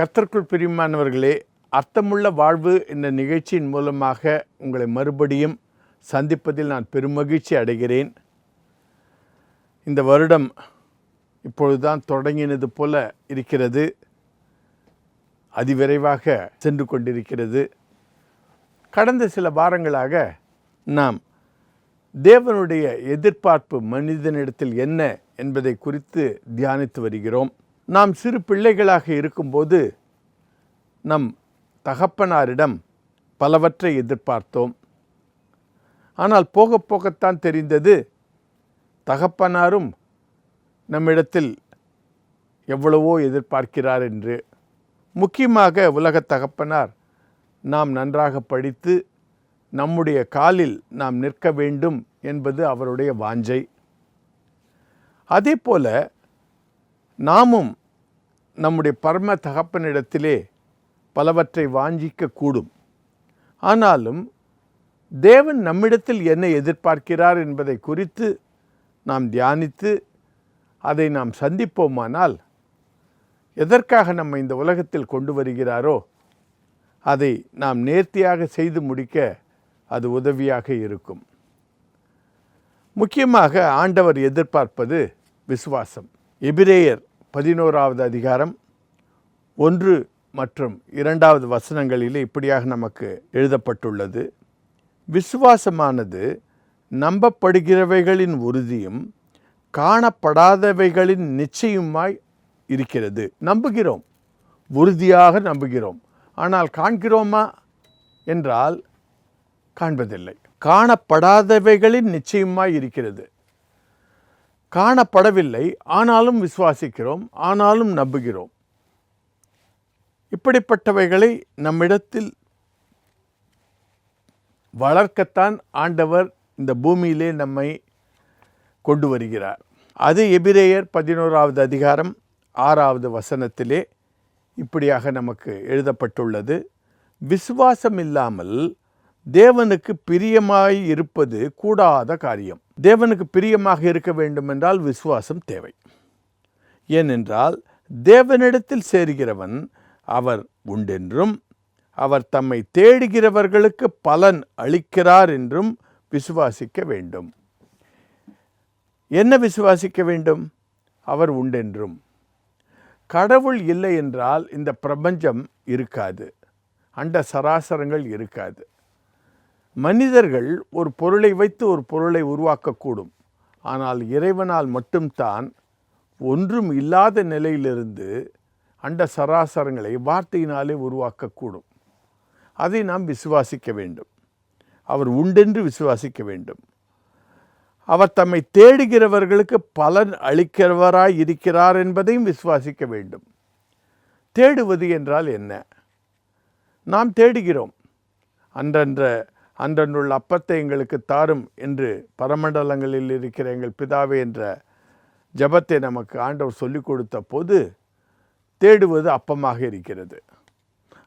கர்த்தருக்குள் பிரியமானவர்களே, அர்த்தமுள்ள வாழ்வு என்ற நிகழ்ச்சியின் மூலமாக உங்களை மறுபடியும் சந்திப்பதில் நான் பெருமகிழ்ச்சி அடைகிறேன். இந்த வருடம் இப்பொழுதுதான் தொடங்கினது போல இருக்கிறது. அதிவிரைவாக சென்று கொண்டிருக்கிறது. கடந்த சில வாரங்களாக நாம் தேவனுடைய எதிர்பார்ப்பு மனிதனிடத்தில் என்ன என்பதை குறித்து தியானித்து வருகிறோம். நாம் சிறு பிள்ளைகளாக இருக்கும்போது நம் தகப்பனாரிடம் பலவற்றை எதிர்பார்த்தோம். ஆனால் போக போகத்தான் தெரிந்தது தகப்பனாரும் நம்மிடத்தில் எவ்வளவோ எதிர்பார்க்கிறார் என்று. முக்கியமாக உலக தகப்பனார் நாம் நன்றாக படித்து நம்முடைய காலில் நாம் நிற்க வேண்டும் என்பது அவருடைய வாஞ்சை. அதே போல நாமும் நம்முடைய பரம தகப்பனிடத்திலே பலவற்றை வாஞ்சிக்கக்கூடும். ஆனாலும் தேவன் நம்மிடத்தில் என்ன எதிர்பார்க்கிறார் என்பதை குறித்து நாம் தியானித்து அதை நாம் சந்திப்போமானால், எதற்காக நம்ம இந்த உலகத்தில் கொண்டு வருகிறாரோ அதை நாம் நேர்த்தியாக செய்து முடிக்க அது உதவியாக இருக்கும். முக்கியமாக ஆண்டவர் எதிர்பார்ப்பது விசுவாசம். எபிரேயர் 11வது அதிகாரம் 1 மற்றும் 2வது வசனங்களிலே இப்படியாக நமக்கு எழுதப்பட்டுள்ளது. விசுவாசமானது நம்பப்படுகிறவைகளின் உறுதியும் காணப்படாதவைகளின் நிச்சயமாய் இருக்கிறது. நம்புகிறோம், உறுதியாக நம்புகிறோம். ஆனால் காண்கிறோமா என்றால் காண்பதில்லை. காணப்படாதவைகளின் நிச்சயமாய் இருக்கிறது. காணப்படவில்லை, ஆனாலும் விசுவாசிக்கிறோம், ஆனாலும் நம்புகிறோம். இப்படிப்பட்டவைகளை நம்மிடத்தில் வளர்க்கத்தான் ஆண்டவர் இந்த பூமியிலே நம்மை கொண்டு வருகிறார். அது எபிரேயர் 11வது அதிகாரம் 6வது வசனத்திலே இப்படியாக நமக்கு எழுதப்பட்டுள்ளது. விசுவாசம் இல்லாமல் தேவனுக்கு பிரியமாய் இருப்பது கூடாத காரியம். தேவனுக்கு பிரியமாக இருக்க வேண்டும் என்றால் விசுவாசம் தேவை. ஏனென்றால் தேவனிடத்தில் சேருகிறவன் அவர் உண்டென்றும் அவர் தம்மை தேடுகிறவர்களுக்கு பலன் அளிக்கிறார் என்றும் விசுவாசிக்க வேண்டும். என்ன விசுவாசிக்க வேண்டும்? அவர் உண்டென்றும். கடவுள் இல்லை என்றால் இந்த பிரபஞ்சம் இருக்காது, அண்ட சராசரங்கள் இருக்காது. மனிதர்கள் ஒரு பொருளை வைத்து ஒரு பொருளை உருவாக்கக்கூடும். ஆனால் இறைவனால் மட்டும்தான் ஒன்றும் இல்லாத நிலையிலிருந்து அண்ட சராசரங்களை வார்த்தையினாலே உருவாக்கக்கூடும். அதை நாம் விசுவாசிக்க வேண்டும். அவர் உண்டென்று விசுவாசிக்க வேண்டும். அவர் தம்மை தேடுகிறவர்களுக்கு பலன் அளிக்கிறவராய் இருக்கிறார் என்பதையும் விசுவாசிக்க வேண்டும். தேடுவது என்றால் என்ன? நாம் தேடுகிறோம். அன்றன்றுள்ள அப்பத்தை எங்களுக்கு தாரும் என்று பரமண்டலங்களில் இருக்கிற எங்கள் பிதாவே என்ற ஜெபத்தை நமக்கு ஆண்டவர் சொல்லிக் கொடுத்த போது தேடுவது அப்பமாக இருக்கிறது.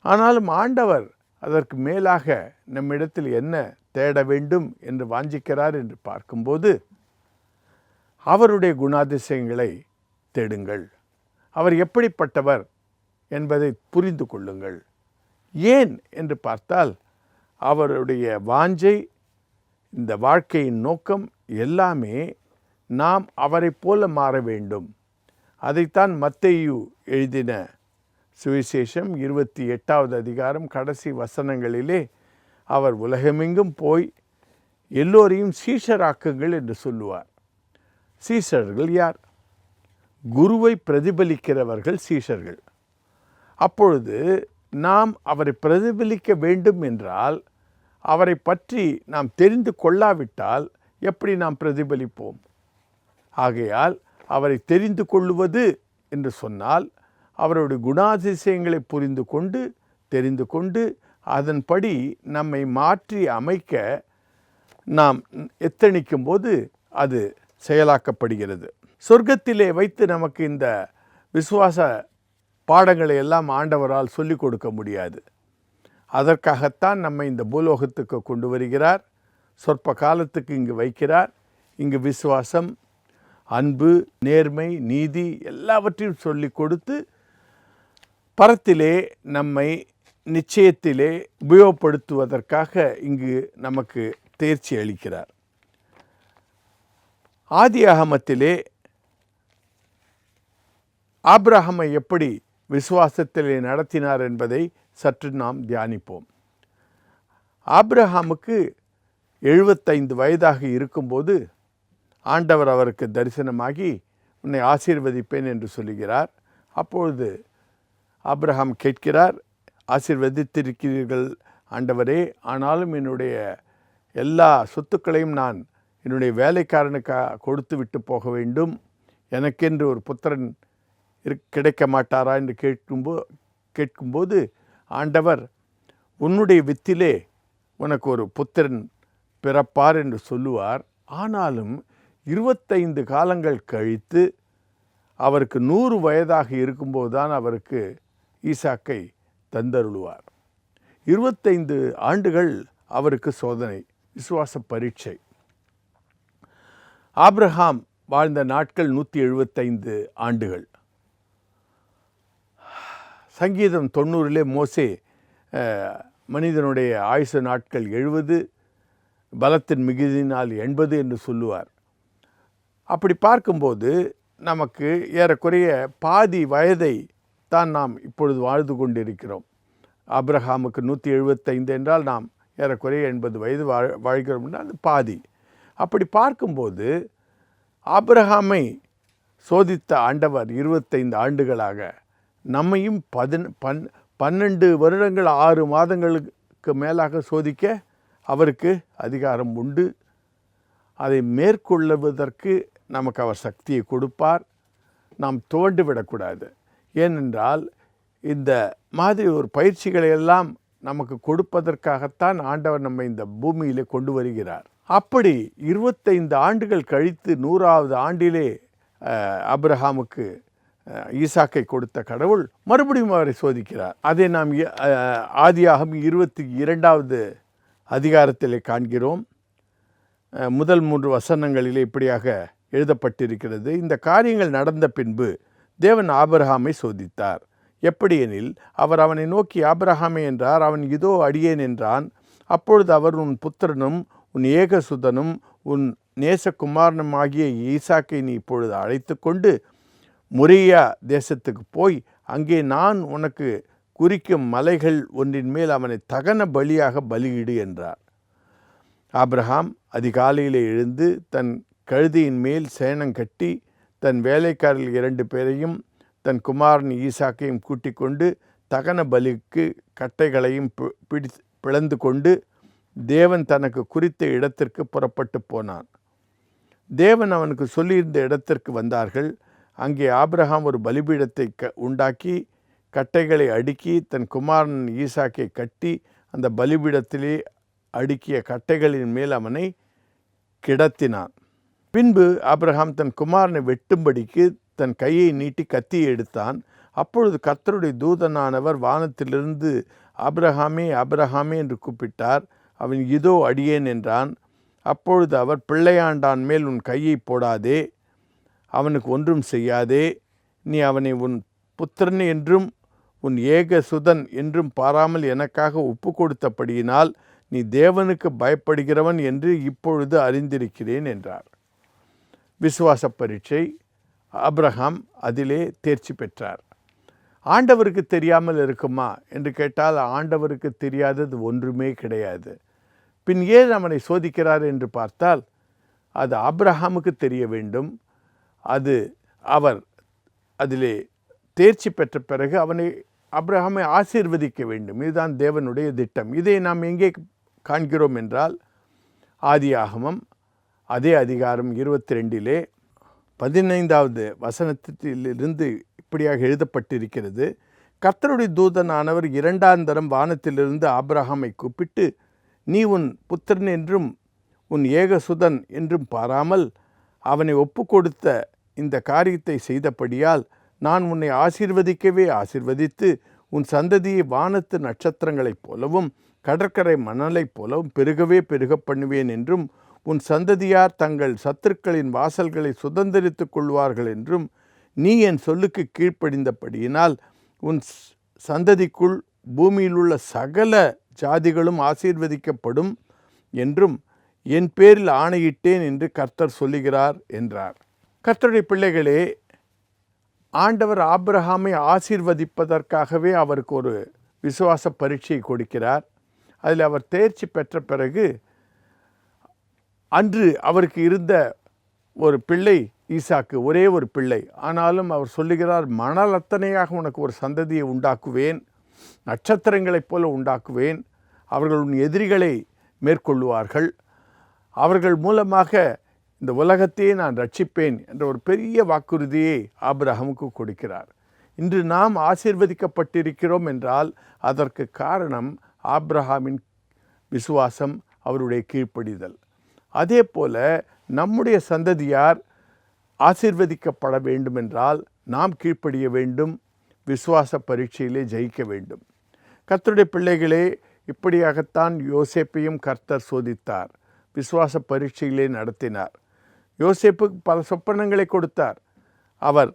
ஆனாலும் ஆண்டவர் அதற்கு மேலாக நம்மிடத்தில் என்ன தேட வேண்டும் என்று வாஞ்சிக்கிறார் என்று பார்க்கும்போது, அவருடைய குணாதிசயங்களை தேடுங்கள். அவர் எப்படிப்பட்டவர் என்பதை புரிந்து கொள்ளுங்கள். ஏன் என்று பார்த்தால், அவருடைய வாஞ்சை, இந்த வாழ்க்கையின் நோக்கம் எல்லாமே நாம் அவரை போல மாற வேண்டும். அதைத்தான் மத்தேயு எழுதின சுவிசேஷம் 28வது அதிகாரம் கடைசி வசனங்களிலே அவர் உலகமெங்கும் போய் எல்லோரையும் சீஷராக்குங்கள் என்று சொல்லுவார். சீஷர்கள் யார்? குருவை பிரதிபலிக்கிறவர்கள் சீஷர்கள். அப்பொழுது நாம் அவரை பிரதிபலிக்க வேண்டும் என்றால், அவரை பற்றி நாம் தெரிந்து கொள்ளாவிட்டால் எப்படி நாம் பிரதிபலிப்போம்? ஆகையால் அவரை தெரிந்து கொள்ளுவது என்று சொன்னால், அவருடைய குணாதிசயங்களை புரிந்து கொண்டு தெரிந்து கொண்டு அதன்படி நம்மை மாற்றி அமைக்க நாம் எத்தனிக்கும் போது அது செயலாக்கப்படுகிறது. சொர்க்கத்திலே வைத்து நமக்கு இந்த விசுவாச பாடங்களை எல்லாம் ஆண்டவரால் சொல்லிக் கொடுக்க முடியாது. அதற்காகத்தான் நம்மை இந்த பூலோகத்துக்கு கொண்டு வருகிறார். சொற்ப காலத்துக்கு இங்கு வைக்கிறார். இங்கு விசுவாசம், அன்பு, நேர்மை, நீதி எல்லாவற்றையும் சொல்லி கொடுத்து பரத்திலே நம்மை நிச்சயத்திலே உபயோகப்படுத்துவதற்காக இங்கு நமக்கு தேர்ச்சி அளிக்கிறார். ஆதியாகமத்திலே ஆபிரகாமை எப்படி விசுவாசத்திலே நடத்தினார் என்பதை சற்று நாம் தியானிப்போம். ஆபிரகாமுக்கு 75 வயதாக இருக்கும்போது ஆண்டவர் அவருக்கு தரிசனமாகி உன்னை ஆசீர்வதிப்பேன் என்று சொல்லுகிறார். அப்பொழுது ஆபிரகாம் கேட்கிறார், ஆசீர்வதித்திருக்கிறீர்கள் ஆண்டவரே, ஆனாலும் என்னுடைய எல்லா சொத்துக்களையும் நான் என்னுடைய வேலைக்காரனுக்காக கொடுத்து விட்டு போக வேண்டும், எனக்கென்று ஒரு புத்திரன் கிடைக்க மாட்டாரா என்று கேட்கும்போது ஆண்டவர் உன்னுடைய வித்திலே உனக்கு ஒரு புத்திரன் பிறப்பார் என்று சொல்லுவார். ஆனாலும் 25 காலங்கள் கழித்து அவருக்கு 100 வயதாக இருக்கும்போது தான் அவருக்கு ஈசாக்கை தந்தருளுவார். 25 ஆண்டுகள் அவருக்கு சோதனை, விசுவாச பரீட்சை. ஆபிரகாம் வாழ்ந்த நாட்கள் 175 ஆண்டுகள். சங்கீதம் 90 மோசே மனிதனுடைய ஆயுசு நாட்கள் 70, பலத்தின் மிகுதியினால் 80 என்று சொல்லுவார். அப்படி பார்க்கும்போது நமக்கு ஏறக்குறைய பாதி வயதை தான் நாம் இப்பொழுது வாழ்ந்து கொண்டிருக்கிறோம். ஆபிரகாமுக்கு 175 என்றால் நாம் ஏறக்குறைய 80 வயது வாழ்கிறோம் என்றால் அது பாதி. அப்படி பார்க்கும்போது ஆபிரகாமை சோதித்த ஆண்டவர் 25 ஆண்டுகளாக நம்மையும் 12 வருடங்கள் 6 மாதங்களுக்கு மேலாக சோதிக்க அவருக்கு அதிகாரம் உண்டு. அதை மேற்கொள்ளுவதற்கு நமக்கு அவர் சக்தியை கொடுப்பார். நாம் துவண்டு விடக்கூடாது. ஏனென்றால் இந்த மாதிரி ஒரு பயிற்சிகளை எல்லாம் நமக்கு கொடுப்பதற்காகத்தான் ஆண்டவர் நம்மை இந்த பூமியிலே கொண்டு வருகிறார். அப்படி 25 ஆண்டுகள் கழித்து 100வது ஆண்டிலே ஆபிரகாமுக்கு ஈசாக்கை கொடுத்த கடவுள் மறுபடியும் அவரை சோதிக்கிறார். அதை நாம் ஆதியாகமம் 22வது அதிகாரத்திலே காண்கிறோம். முதல் 3 வசனங்களிலே இப்படியாக எழுதப்பட்டிருக்கிறது. இந்த காரியங்கள் நடந்த பின்பு தேவன் ஆபிரகாமை சோதித்தார். எப்படியெனில் அவர் அவனை நோக்கி ஆபிரகாமே என்றார். அவன் இதோ அடியேன் என்றான். அப்பொழுது அவர் உன் புத்திரனும் உன் ஏகசுதனும் உன் நேசகுமாரனும் ஆகிய ஈசாக்கை நீ இப்பொழுது அழைத்து கொண்டு மொரியா தேசத்துக்கு போய் அங்கே நான் உனக்கு குறிக்கும் மலைகள் ஒன்றின் மேல் அவனை தகன பலியாக பலியிடு என்றார். ஆபிரகாம் அதிகாலையிலே எழுந்து தன் கழுதியின் மேல் சேணம் கட்டி தன் வேலைக்காரர்கள் 2 பேரையும் தன் குமாரன் ஈசாக்கையும் கூட்டிக் கொண்டு தகன பலிக்கு கட்டைகளையும் பிளந்து கொண்டு தேவன் தனக்கு குறித்த இடத்திற்கு புறப்பட்டு போனான். தேவன் அவனுக்கு சொல்லியிருந்த இடத்திற்கு வந்தார்கள். அங்கே ஆபிரகாம் ஒரு பலிபீடத்தை உண்டாக்கி கட்டைகளை அடுக்கி தன் குமாரன் ஈசாக்கை கட்டி அந்த பலிபீடத்திலே அடுக்கிய கட்டைகளின் மேல் அவனை கிடத்தினான். பின்பு ஆபிரகாம் தன் குமாரனை வெட்டும்படிக்கு தன் கையை நீட்டி கத்தியை எடுத்தான். அப்பொழுது கர்த்தருடைய தூதனானவர் வானத்திலிருந்து ஆபிரகாமே ஆபிரகாமே என்று கூப்பிட்டார். அவன் இதோ அடியேன் என்றான். அப்பொழுது அவர் பிள்ளையாண்டான் மேல் உன் கையை போடாதே, அவனுக்கு ஒன்றும் செய்யாதே, நீ அவனை உன் புத்திரன் என்றும் உன் ஏகசுதன் என்றும் பாராமல் எனக்காக ஒப்பு கொடுத்தபடியினால் நீ தேவனுக்கு பயப்படுகிறவன் என்று இப்பொழுது அறிந்திருக்கிறேன் என்றார். விசுவாச பரீட்சை. ஆபிரகாம் அதிலே தேர்ச்சி பெற்றார். ஆண்டவருக்கு தெரியாமல் இருக்குமா என்று கேட்டால் ஆண்டவருக்கு தெரியாதது ஒன்றுமே கிடையாது. பின் ஏன் அவனை சோதிக்கிறார் என்று பார்த்தால் அது ஆபிரகாமுக்கு தெரிய வேண்டும். அவர் அதிலே தேர்ச்சி பெற்ற பிறகு ஆபிரகாமை ஆசீர்வதிக்க வேண்டும். இதுதான் தேவனுடைய திட்டம். இதை நாம் எங்கே காண்கிறோம் என்றால் ஆதியாகமம் அதே அதிகாரம் 22 15வது வசனத்திலிருந்து இப்படியாக எழுதப்பட்டிருக்கிறது. கர்த்தருடைய தூதனானவர் 2ஆம் தரம் வானத்திலிருந்து ஆபிரகாமை கூப்பிட்டு, நீ உன் புத்திரன் என்றும் உன் ஏகசுதன் என்றும் பாராமல் அவனை ஒப்பு கொடுத்த இந்த காரியத்தை செய்தபடியால் நான் உன்னை ஆசீர்வதிக்கவே ஆசீர்வதித்து உன் சந்ததியை வானத்து நட்சத்திரங்களைப் போலவும் கடற்கரை மணலைப் போலவும் பெருகவே பெருக பண்ணுவேன் என்றும் உன் சந்ததியார் தங்கள் சத்துருக்களின் வாசல்களை சுதந்திரித்துக் கொள்வார்கள் என்றும் நீ என் சொல்லுக்கு கீழ்ப்படிந்தபடியினால் உன் சந்ததிக்குள் பூமியில் உள்ள சகல ஜாதிகளும் ஆசீர்வதிக்கப்படும் என்றும் என் பேரில் ஆணையிட்டேன் என்று கர்த்தர் சொல்லுகிறார் என்றார். கர்த்தருடைய பிள்ளைகளே, ஆண்டவர் ஆபிரகாமை ஆசீர்வதிப்பதற்காகவே அவருக்கு ஒரு விசுவாச பரீட்சை கொடுக்கிறார். அதில் அவர் தேர்ச்சி பெற்ற பிறகு அன்று அவருக்கு இருந்த ஒரு பிள்ளை ஈசாக்கு, ஒரே ஒரு பிள்ளை. ஆனாலும் அவர் சொல்லுகிறார், மணல் அத்தனையாக உனக்கு ஒரு சந்ததியை உண்டாக்குவேன், நட்சத்திரங்களைப் போல உண்டாக்குவேன், அவர்கள் உன் எதிரிகளை மேற்கொள்ளுவார்கள், அவர்கள் மூலமாக இந்த உலகத்தையே நான் ரட்சிப்பேன் என்ற ஒரு பெரிய வாக்குறுதியை ஆபிரகாமுக்கு கொடுக்கிறார். இன்று நாம் ஆசீர்வதிக்கப்பட்டிருக்கிறோம் என்றால் அதற்கு காரணம் ஆபிரகாமின் விசுவாசம், அவருடைய கீழ்ப்படிதல். அதே போல நம்முடைய சந்ததியார் ஆசீர்வதிக்கப்பட வேண்டுமென்றால் நாம் கீழ்ப்படிய வேண்டும், விசுவாச பரீட்சையிலே ஜெயிக்க வேண்டும். கர்த்தருடைய பிள்ளைகளே, இப்படியாகத்தான் யோசேப்பையும் கர்த்தர் சோதித்தார், விசுவாச பரீட்சையிலே நடத்தினார். யோசேப்புக்கு பல சொப்பனங்களை கொடுத்தார். அவர்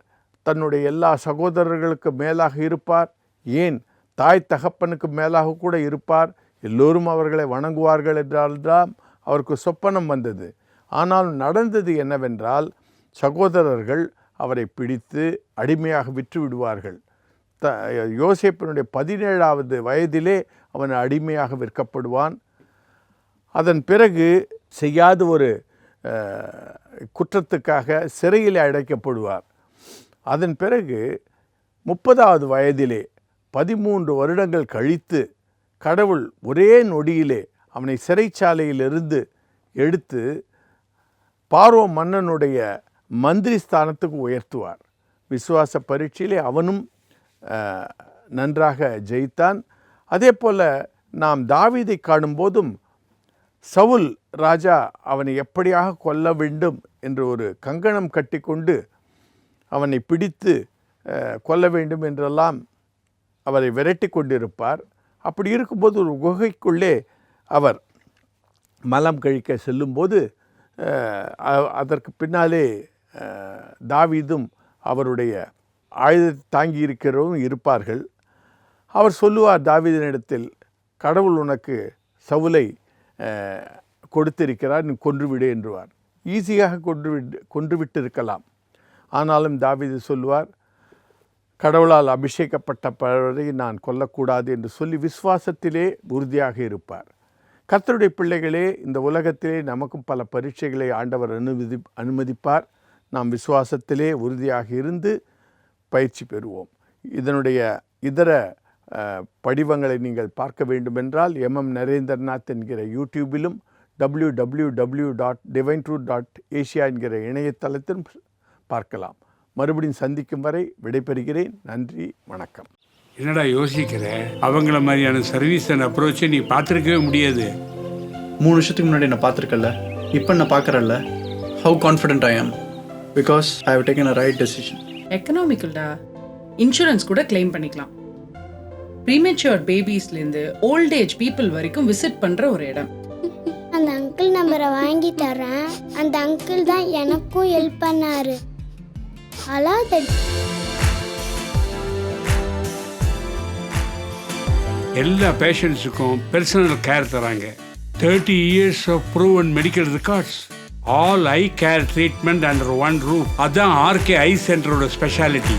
தன்னுடைய எல்லா சகோதரர்களுக்கு மேலாக இருப்பார், ஏன் தாய் தகப்பனுக்கு மேலாக கூட இருப்பார், எல்லோரும் அவர்களை வணங்குவார்கள் என்றால்தான் அவருக்கு சொப்பனம் வந்தது. ஆனால் நடந்தது என்னவென்றால், சகோதரர்கள் அவரை பிடித்து அடிமையாக விற்று விடுவார்கள். யோசேப்பினுடைய 17வது வயதிலே அவன் அடிமையாக விற்கப்படுவான். அதன் பிறகு செய்யாத ஒரு குற்றத்துக்காக சிறையில் அடைக்கப்படுவார். அதன் பிறகு 30வது வயதிலே 13 வருடங்கள் கழித்து கடவுள் ஒரே நொடியிலே அவனை சிறைச்சாலையிலிருந்து எடுத்து பார்வோ மன்னனுடைய மந்திரி ஸ்தானத்துக்கு உயர்த்துவார். விசுவாச பரீட்சையிலே அவனும் நன்றாக ஜெயித்தான். அதே போல் நாம் தாவீதை காணும்போதும் சவுல் ராஜா அவனை எப்படியாக கொல்ல வேண்டும் என்று ஒரு கங்கணம் கட்டி கொண்டு அவனை பிடித்து கொல்ல வேண்டும் என்றெல்லாம் அவரை விரட்டி கொண்டிருப்பார். அப்படி இருக்கும்போது ஒரு குகைக்குள்ளே அவர் மலம் கழிக்க செல்லும்போது அதற்கு பின்னாலே தாவீதும் அவருடைய ஆயுதத்தை தாங்கி இருக்கிறவரும் இருப்பார்கள். அவர் சொல்லுவார் தாவீதினிடத்தில், கடவுள் உனக்கு சவுலை கொடுத்திருக்கிறார், நீ கொன்றுவிடு என்றுவார். ஈஸியாக கொன்றுவிட்டு இருக்கலாம். ஆனாலும் தாவீது சொல்லுவார், கடவுளால் அபிஷேகப்பட்டவரை நான் கொல்லக்கூடாது என்று சொல்லி விசுவாசத்திலே உறுதியாக இருப்பார். கர்த்தருடைய பிள்ளைகளே, இந்த உலகத்திலே நமக்கும் பல பரீட்சைகளை ஆண்டவர் அனுமதிப்பார். நாம் விசுவாசத்திலே உறுதியாக இருந்து பயிற்சி பெறுவோம். இதனுடைய இதர படிவங்களை நீங்கள் பார்க்க வேண்டுமென்றால் நரேந்திரநாத் என்கிற யூடியூபிலும் www.divine-truth.asia என்கிற இணையதளத்திலும் பார்க்கலாம். மறுபடியும் சந்திக்கும் வரை விடைபெறுகிறேன். நன்றி, வணக்கம். என்னடா யோசிக்கிற? அவங்கள மாதிரியான சர்வீஸ் அண்ட் அப்ரோச்சை நீ பார்த்துருக்கவே முடியாது. 3 வருஷத்துக்கு முன்னாடி நான் பார்த்துருக்கல, இப்போ நான் பார்க்குறேன்ல. How confident I am because I have taken a right decision. எக்கனாமிக்கல்டா, இன்சூரன்ஸ் கூட கிளைம் பண்ணிக்கலாம். ப்ரீமெச்சூர் பேபிஸ்லேருந்து ஓல்ட் ஏஜ் பீப்புள் வரைக்கும் விசிட் பண்ணுற ஒரு இடம். அந்த அங்கிள் நம்பரை வாங்கி தரேன். அந்த அங்கிள் தான் எனக்கும் ஹெல்ப் பண்ணாரு. எல்லா பேஷண்ட்ஸுக்கும் பர்சனல் கேர் தராங்க. 30 years of proven medical records. All eye care treatment under one roof. அதான் ஆர்கே ஐ சென்டரோட ஸ்பெஷாலிட்டி.